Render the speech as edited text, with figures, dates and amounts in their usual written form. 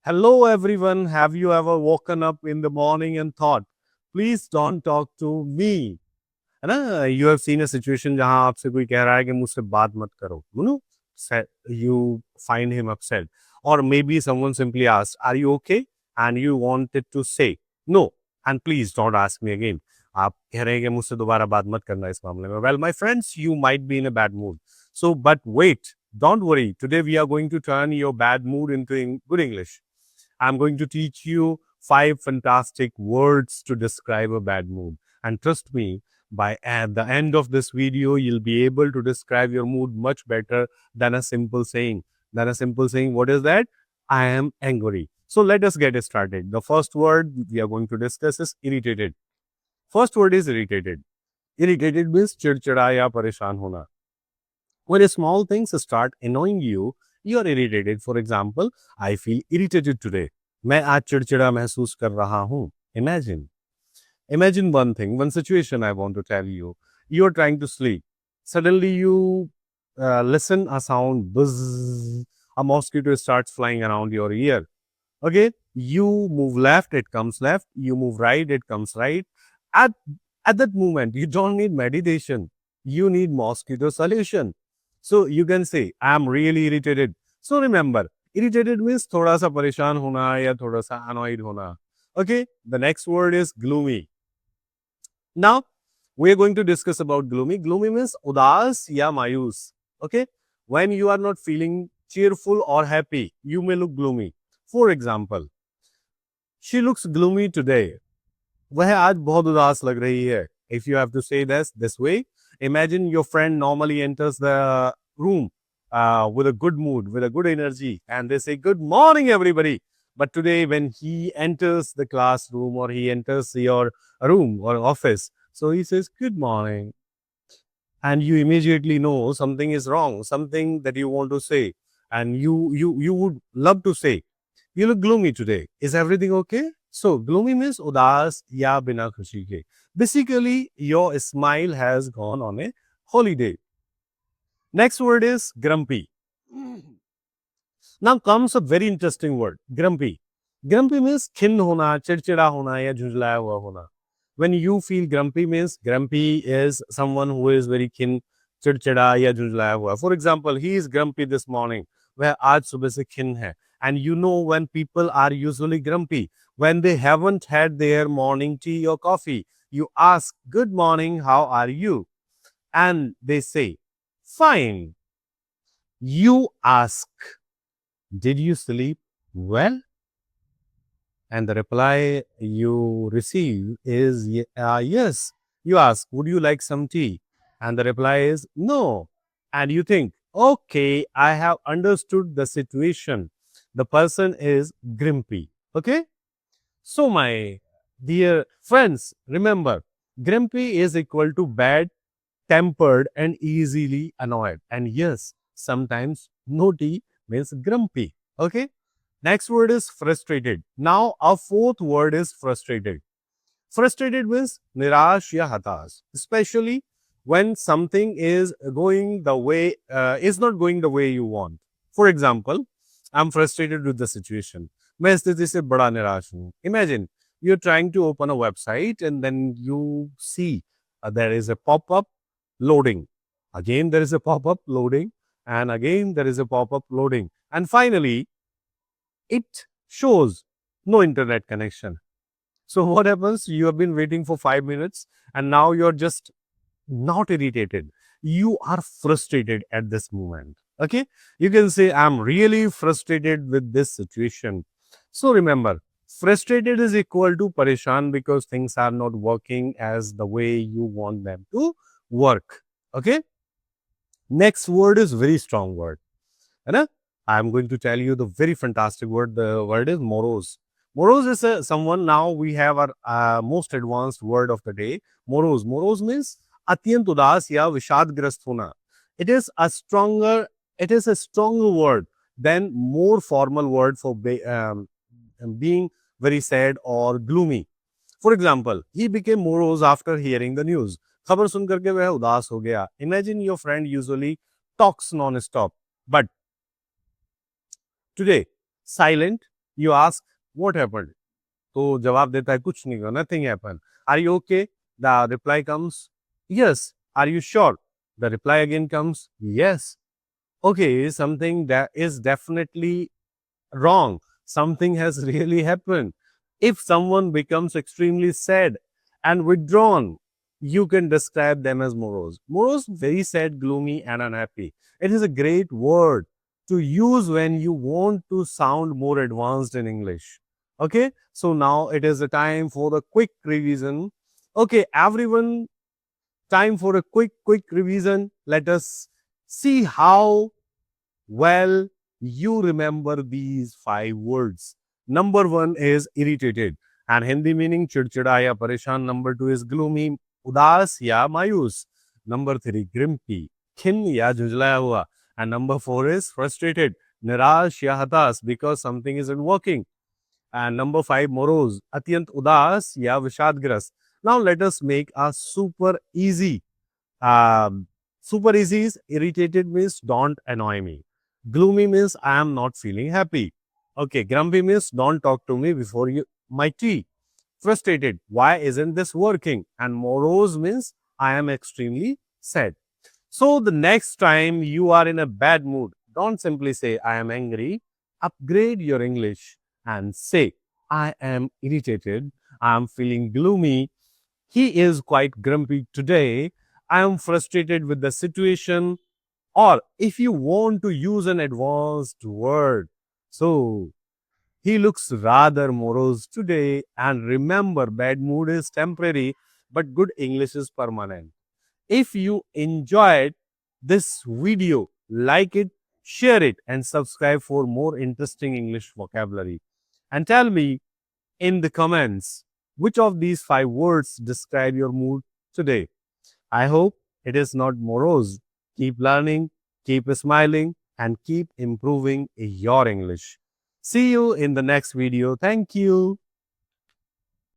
Hello, everyone. Have you ever woken up in the morning and thought, please don't talk to me? है ना? You have seen a situation जहां आपसे कोई कह रहा है कि मुझसे बात मत करो. You find him upset. Or maybe someone simply asked, are you okay? And you wanted to say, no. And please don't ask me again. आप कह रहे हैं कि मुझसे दोबारा बात मत करना इस मामले में. Well, my friends, you might be in a bad mood. So, but wait, don't worry. Today we are going to turn your bad mood into good English. I'm going to teach you 5 fantastic words to describe a bad mood. And trust me, by at the end of this video, you'll be able to describe your mood much better than a simple saying. What is that? I am angry. So let us get started. The first word we are going to discuss is irritated. First word is irritated. Irritated means चिड़चिड़ा या परेशान होना. When small things start annoying you, you are irritated. For example, I feel irritated today. मैं आज चिड़चिड़ा महसूस कर रहा हूँ. Imagine one situation I want to tell you. You are trying to sleep. Suddenly you listen a sound, buzz. A mosquito starts flying around your ear. Okay, you move left, it comes left. You move right, it comes right. At at that moment, you don't need meditation. You need mosquito solution. So you can say, I'm really irritated. So remember, irritated means thoda sa pareshan hona ya thoda sa annoyed hona. Okay, the next word is gloomy. Now, we are going to discuss about gloomy. Gloomy means udas ya mayus. Okay, when you are not feeling cheerful or happy, you may look gloomy. For example, she looks gloomy today. वह आज बहुत उदास लग रही है. If you have to say this way, imagine your friend normally enters the room with a good mood, with a good energy, and they say, "Good morning, everybody." But today, when he enters the classroom or he enters your room or office, so he says, "Good morning," and you immediately know something is wrong, something that you want to say, and you would love to say, "You look gloomy today. Is everything okay?" So gloomy means udas ya bina khushi ke. Basically, your smile has gone on a holiday. Next word is grumpy. Now comes a very interesting word, grumpy. Grumpy means खिन्न होना, चिड़चिड़ा होना या झुंझलाया हुआ होना. When you feel grumpy means grumpy is someone who is very खिन्न, चिड़चिड़ा या झुंझलाया हुआ. For example, he is grumpy this morning. वह आज सुबह से खिन्न है. And you know when people are usually grumpy, when they haven't had their morning tea or coffee, you ask, "Good morning, how are you?" And they say, "Fine." You ask, "Did you sleep well?" And the reply you receive is yes. You ask, "Would you like some tea?" And the reply is no. And you think, okay, I have understood the situation. The person is grumpy. Okay. So, my dear friends, remember, grumpy is equal to bad, tempered, and easily annoyed. And yes, sometimes naughty means grumpy. Okay. Next word is frustrated. Now, our fourth word is frustrated. Frustrated means nirash ya hatash, especially when something is not going the way you want. For example, I'm frustrated with the situation. मैं स्थिति से बड़ा निराश हूँ. Imagine you're trying to open a website and then you see there is a pop-up loading. Again, there is a pop-up loading, and again there is a pop-up loading, and finally it shows no internet connection. So what happens? You have been waiting for 5 minutes and now you're just not irritated. You are frustrated at this moment. Okay. You can say, I'm really frustrated with this situation. So remember, frustrated is equal to pareshan because things are not working as the way you want them to work. Okay. Next word is very strong word. है I'm going to tell you the very fantastic word. The word is morose. Morose is someone. Now we have our most advanced word of the day. Morose. Morose means अत्यंत उदास या विषादग्रस्त होना. It is a stronger. It is a stronger word than more formal word for being very sad or gloomy. For example, he became morose after hearing the news. खबर सुनकर के वह उदास हो गया. Imagine your friend usually talks non-stop, but today, silent, You ask, what happened? तो जवाब देता है कुछ नहीं हुआ, nothing happened. Are you okay? The reply comes, yes. Are you sure? The reply again comes, yes. Okay, something that is definitely wrong. Something has really happened. If someone becomes extremely sad and withdrawn, you can describe them as morose. Morose, very sad, gloomy, and unhappy. It is a great word to use when you want to sound more advanced in English. Okay, so now it is the time for the quick revision. Okay, everyone, time for a quick revision. Let us see how well, you remember these 5 words. Number 1 is irritated and Hindi meaning चिड़चिड़ा या परेशान. Number 2 is gloomy, उदास या मायूस. Number 3 grumpy, खिन्न या झुंझलाया हुआ. And number 4 is frustrated, निराश या हताश because something isn't working. And number 5 morose, अत्यंत उदास या विषादग्रस्त. Now let us make a super easy. Super easy is irritated means don't annoy me. Gloomy means I am not feeling happy. Okay, grumpy means don't talk to me before my tea. Frustrated, why isn't this working? And morose means I am extremely sad. So the next time you are in a bad mood, don't simply say I am angry. Upgrade your English and say I am irritated. I am feeling gloomy. He is quite grumpy today. I am frustrated with the situation. Or if you want to use an advanced word, so he looks rather morose today. And remember, bad mood is temporary, but good English is permanent. If you enjoyed this video, like it, share it, and subscribe for more interesting English vocabulary. And tell me in the comments which of these 5 words describe your mood today. I hope it is not morose. Keep learning, keep smiling, and keep improving your English. See you in the next video. Thank you.